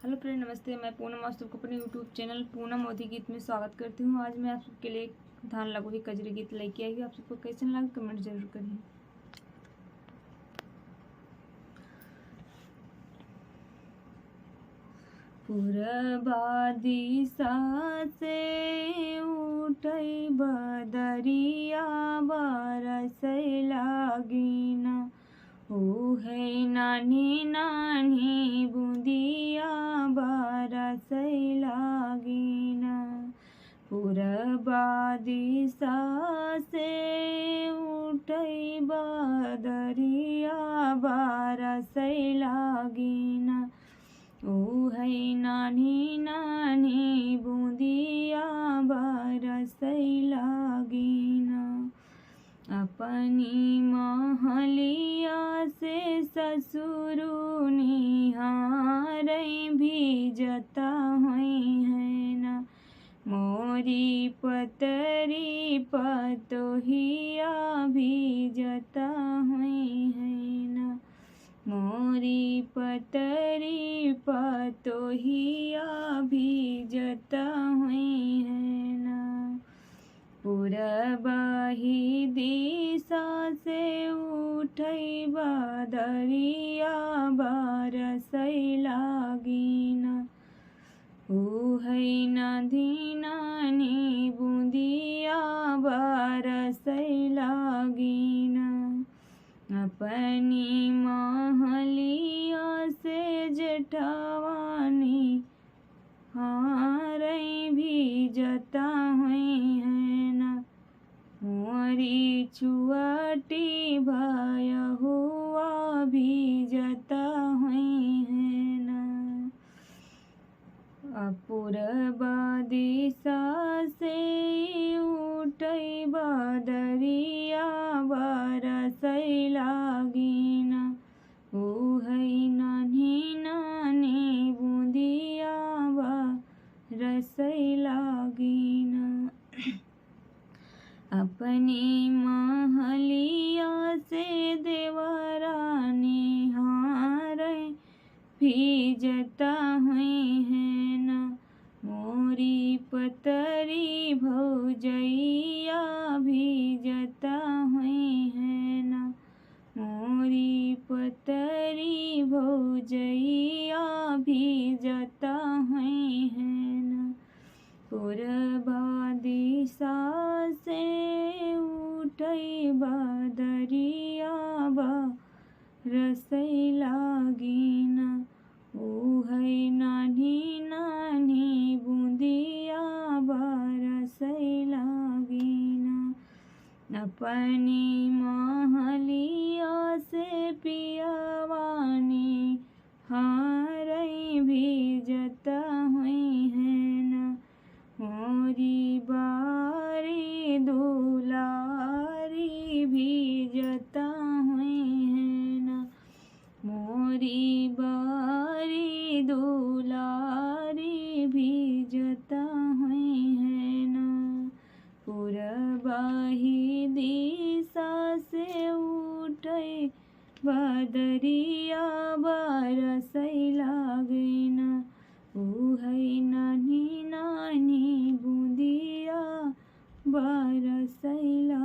Hello friend, नमस्ते। मैं पूनम वास्तव को अपने यूट्यूब चैनल पूनम मोदी गीत में स्वागत करती हूँ। आज मैं आप सबके लिए एक धान लागू ही कजरी गीत लेके आई हूँ। आप सबको कैसे लगा कमेंट जरूर करिए। पूरबा दिशा से उठै बदरिया बरसै लागिन, ओ है नानी नानी बूंदिया बरसै लागिन। पूरबा दिशा से उठै बदरिया बरसै लागिन, ओ है नानी नानी बूंदिया बरसै लागिन। अपनी महलिया से ससुरु निहारै भीजता हुई है न, मोरी पतरी पतोहिया भीजता हुई है न, मोरी पतरी पतोहिया भीजता हुई है न। पूरबही दिशा से उठै बदरिया बरसै लागिन, ओ है नानी नानी बूंदिया बरसै लागिन। अपनी महलिया से जेठवानी हारै भीजता हुई है न, मोरी छुअटी भय हुआ भीजता हुई है न। पूरबा दिशा से उठै बदरिया बरसै लागिन, ओ है नानी नानी बूंदिया बरसै लागिन। अपनी महलिया से देवरानी हारै भीजता हुई है न, मोरी पतरी भौजैया भीजता हुई है न, मोरी पतरी भौजैया भीजता हुई है न। पूरबा दिशा से उठै बदरिया बरसै लागिन, ओ है नानी नानी बूंदिया बरसै लागिन। अपनी महलिया से पियवानी हारै भीजता हुई है न, मोरी बारी दुलारी भीजता हुई है न, मोरी बारी दुलारी भीजता हुई है न। पूरबही दिशा से उठै बदरिया बरसै लागिन, ओ है नानी नानी बूंदिया बरसै लागिन।